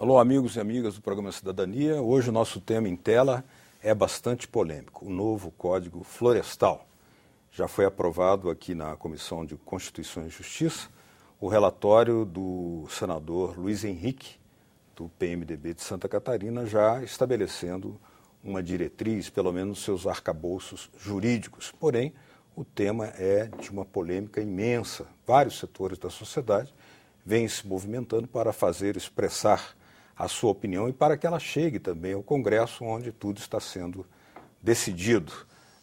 Alô, amigos e amigas do programa Cidadania. Hoje o nosso tema em tela é bastante polêmico, o novo Código Florestal. Já foi aprovado aqui na Comissão de Constituição e Justiça o relatório do senador Luiz Henrique, do PMDB de Santa Catarina, já estabelecendo uma diretriz, pelo menos seus arcabouços jurídicos. Porém, o tema é de uma polêmica imensa. Vários setores da sociedade vêm se movimentando para fazer expressar a sua opinião e para que ela chegue também ao Congresso, onde tudo está sendo decidido.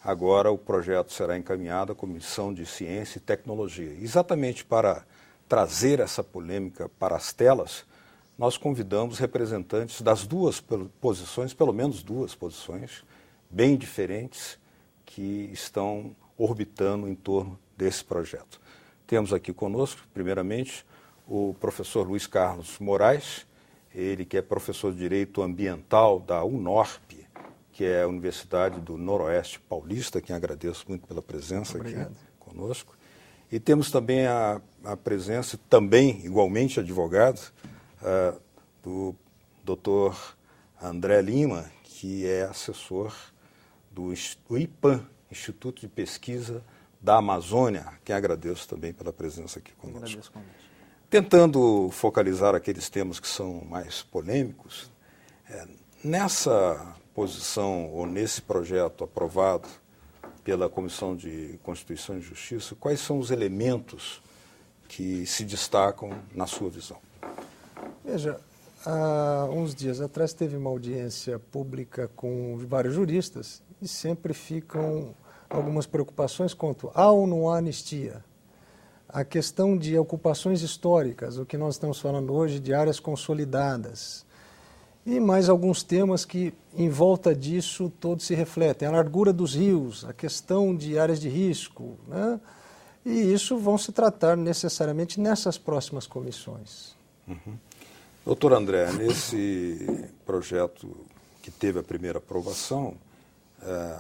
Agora o projeto será encaminhado à Comissão de Ciência e Tecnologia. Exatamente para trazer essa polêmica para as telas, nós convidamos representantes das duas posições, pelo menos duas posições, bem diferentes, que estão orbitando em torno desse projeto. Temos aqui conosco, primeiramente, o professor Luiz Carlos Moraes, ele que é professor de Direito Ambiental da UNORP, que é a Universidade do Noroeste Paulista, quem agradeço muito pela presença aqui conosco. E temos também a presença, também igualmente advogado, do Dr. André Lima, que é assessor do IPAM, Instituto de Pesquisa da Amazônia, quem agradeço também pela presença aqui conosco. Agradeço o convite. Tentando focalizar aqueles temas que são mais polêmicos, nessa posição ou nesse projeto aprovado pela Comissão de Constituição e Justiça, quais são os elementos que se destacam na sua visão? Veja, há uns dias atrás teve uma audiência pública com vários juristas e sempre ficam algumas preocupações quanto há ou não há anistia. A questão de ocupações históricas, o que nós estamos falando hoje de áreas consolidadas, e mais alguns temas que em volta disso todos se refletem. A largura dos rios, a questão de áreas de risco, né? E isso vão se tratar necessariamente nessas próximas comissões. Uhum. Doutor André, nesse projeto que teve a primeira aprovação,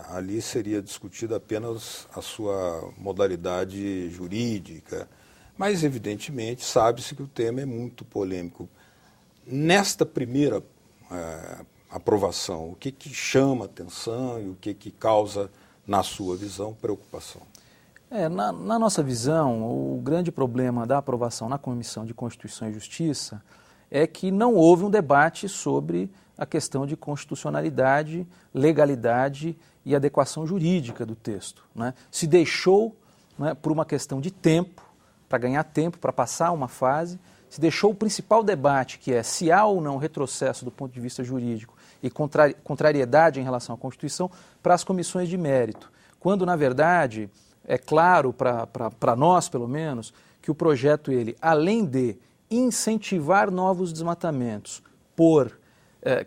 ali seria discutida apenas a sua modalidade jurídica, mas evidentemente sabe-se que o tema é muito polêmico. Nesta primeira aprovação, o que chama atenção e o que causa, na sua visão, preocupação? Na nossa visão, o grande problema da aprovação na Comissão de Constituição e Justiça é que não houve um debate sobre a questão de constitucionalidade, legalidade e adequação jurídica do texto, né? Se deixou, né, por uma questão de tempo, para ganhar tempo, para passar uma fase, se deixou o principal debate, que é se há ou não retrocesso do ponto de vista jurídico e contrariedade em relação à Constituição, para as comissões de mérito. Quando, na verdade, é claro para nós, pelo menos, que o projeto, ele, além de incentivar novos desmatamentos,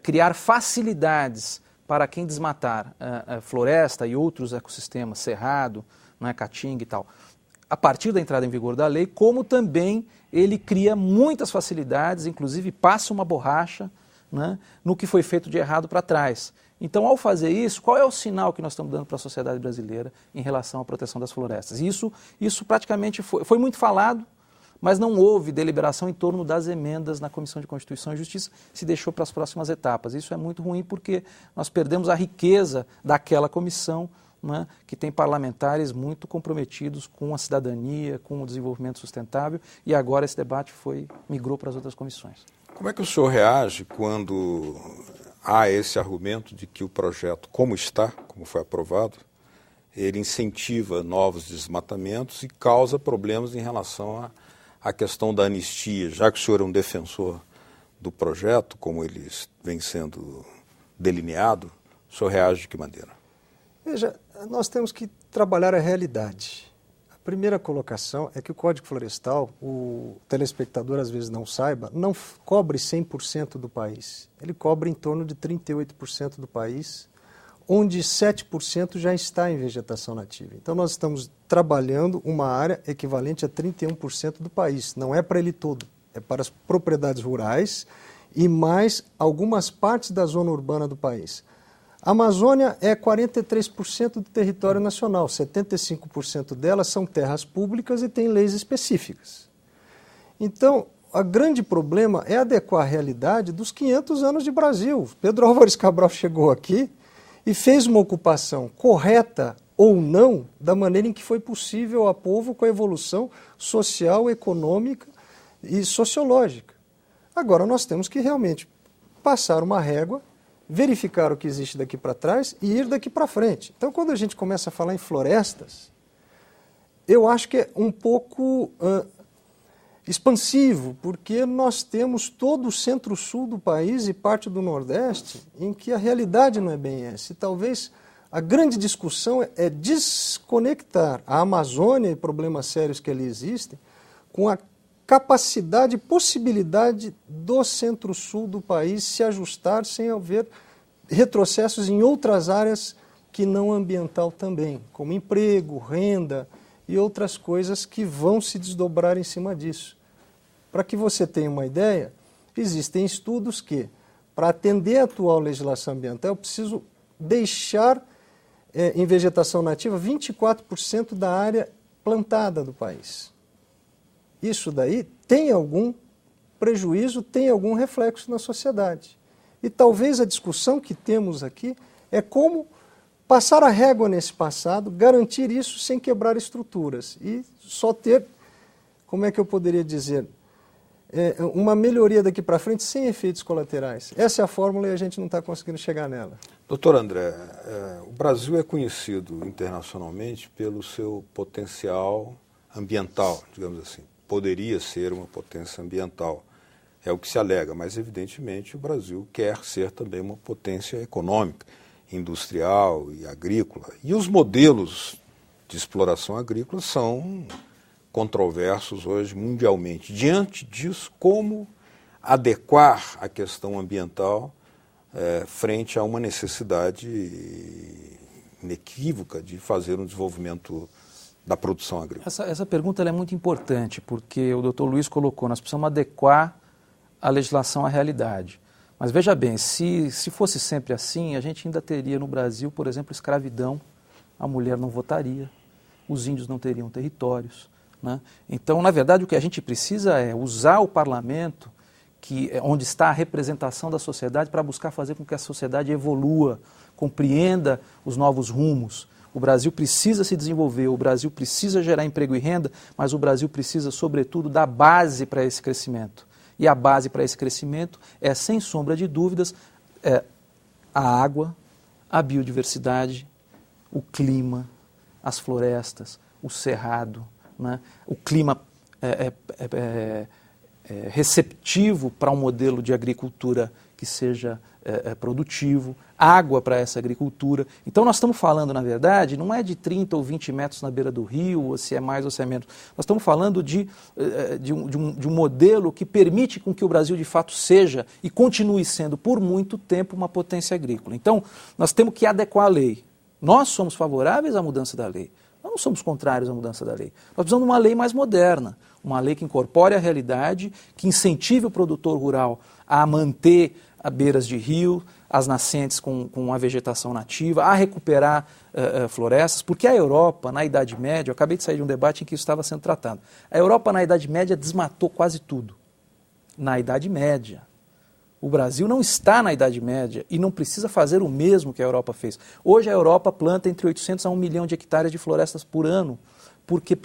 criar facilidades para quem desmatar floresta e outros ecossistemas, cerrado, né, caatinga e tal, a partir da entrada em vigor da lei, como também ele cria muitas facilidades, inclusive passa uma borracha, né, no que foi feito de errado para trás. Então, ao fazer isso, qual é o sinal que nós estamos dando para a sociedade brasileira em relação à proteção das florestas? E isso praticamente foi muito falado, mas não houve deliberação em torno das emendas na Comissão de Constituição e Justiça, se deixou para as próximas etapas. Isso é muito ruim porque nós perdemos a riqueza daquela comissão, né, que tem parlamentares muito comprometidos com a cidadania, com o desenvolvimento sustentável, e agora esse debate migrou para as outras comissões. Como é que o senhor reage quando há esse argumento de que o projeto, como está, como foi aprovado, ele incentiva novos desmatamentos e causa problemas em relação à questão da anistia? Já que o senhor é um defensor do projeto, como ele vem sendo delineado, o senhor reage de que maneira? Veja, nós temos que trabalhar a realidade. A primeira colocação é que o Código Florestal, o telespectador às vezes não saiba, não cobre 100% do país. Ele cobre em torno de 38% do país, onde 7% já está em vegetação nativa. Então nós estamos trabalhando uma área equivalente a 31% do país. Não é para ele todo, é para as propriedades rurais e mais algumas partes da zona urbana do país. A Amazônia é 43% do território nacional, 75% delas são terras públicas e tem leis específicas. Então, o grande problema é adequar a realidade dos 500 anos de Brasil. Pedro Álvares Cabral chegou aqui e fez uma ocupação correta ou não da maneira em que foi possível a povo com a evolução social, econômica e sociológica. Agora nós temos que realmente passar uma régua, verificar o que existe daqui para trás e ir daqui para frente. Então, quando a gente começa a falar em florestas, eu acho que é um pouco expansivo, porque nós temos todo o centro-sul do país e parte do Nordeste em que a realidade não é bem essa. E talvez a grande discussão é desconectar a Amazônia e problemas sérios que ali existem com a capacidade e possibilidade do centro-sul do país se ajustar sem haver retrocessos em outras áreas que não ambiental também, como emprego, renda e outras coisas que vão se desdobrar em cima disso. Para que você tenha uma ideia, existem estudos que, para atender a atual legislação ambiental, eu preciso deixar em vegetação nativa 24% da área plantada do país. Isso daí tem algum prejuízo, tem algum reflexo na sociedade. E talvez a discussão que temos aqui é como passar a régua nesse passado, garantir isso sem quebrar estruturas e só ter, como é que eu poderia dizer, uma melhoria daqui para frente sem efeitos colaterais. Essa é a fórmula e a gente não está conseguindo chegar nela. Doutor André, o Brasil é conhecido internacionalmente pelo seu potencial ambiental, digamos assim. Poderia ser uma potência ambiental, é o que se alega, mas evidentemente o Brasil quer ser também uma potência econômica, industrial e agrícola. E os modelos de exploração agrícola são controversos hoje mundialmente. Diante disso, como adequar a questão ambiental frente a uma necessidade inequívoca de fazer um desenvolvimento da produção agrícola? Essa pergunta é muito importante, porque o doutor Luiz colocou, nós precisamos adequar a legislação à realidade. Mas veja bem, se fosse sempre assim, a gente ainda teria no Brasil, por exemplo, escravidão, a mulher não votaria, os índios não teriam territórios, né? Então, na verdade, o que a gente precisa é usar o parlamento, onde está a representação da sociedade, para buscar fazer com que a sociedade evolua, compreenda os novos rumos. O Brasil precisa se desenvolver, o Brasil precisa gerar emprego e renda, mas o Brasil precisa, sobretudo, dar base para esse crescimento. E a base para esse crescimento é, sem sombra de dúvidas, a água, a biodiversidade, o clima, as florestas, o cerrado, né? O clima receptivo para um modelo de agricultura que seja produtivo, água para essa agricultura. Então nós estamos falando, na verdade, não é de 30 ou 20 metros na beira do rio, ou se é mais ou se é menos. Nós estamos falando de um modelo que permite com que o Brasil de fato seja e continue sendo por muito tempo uma potência agrícola. Então nós temos que adequar a lei. Nós somos favoráveis à mudança da lei. Nós não somos contrários à mudança da lei. Nós precisamos de uma lei mais moderna, uma lei que incorpore a realidade, que incentive o produtor rural a manter a beiras de rio, as nascentes com a vegetação nativa, a recuperar florestas, porque a Europa, na Idade Média, eu acabei de sair de um debate em que isso estava sendo tratado, a Europa, na Idade Média, desmatou quase tudo. Na Idade Média. O Brasil não está na Idade Média e não precisa fazer o mesmo que a Europa fez. Hoje a Europa planta entre 800 a 1 milhão de hectares de florestas por ano, porque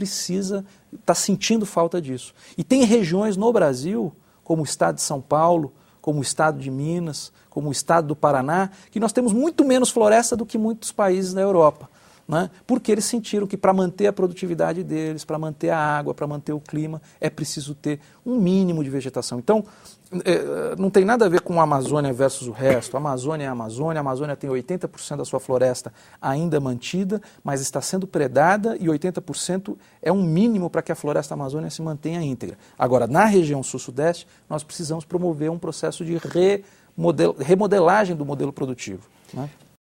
está sentindo falta disso. E tem regiões no Brasil, como o estado de São Paulo, como o estado de Minas, como o estado do Paraná, que nós temos muito menos floresta do que muitos países da Europa, né? Porque eles sentiram que para manter a produtividade deles, para manter a água, para manter o clima, é preciso ter um mínimo de vegetação. Então, não tem nada a ver com a Amazônia versus o resto. A Amazônia é a Amazônia tem 80% da sua floresta ainda mantida, mas está sendo predada e 80% é um mínimo para que a floresta amazônica se mantenha íntegra. Agora, na região sul-sudeste, nós precisamos promover um processo de remodelagem do modelo produtivo, né?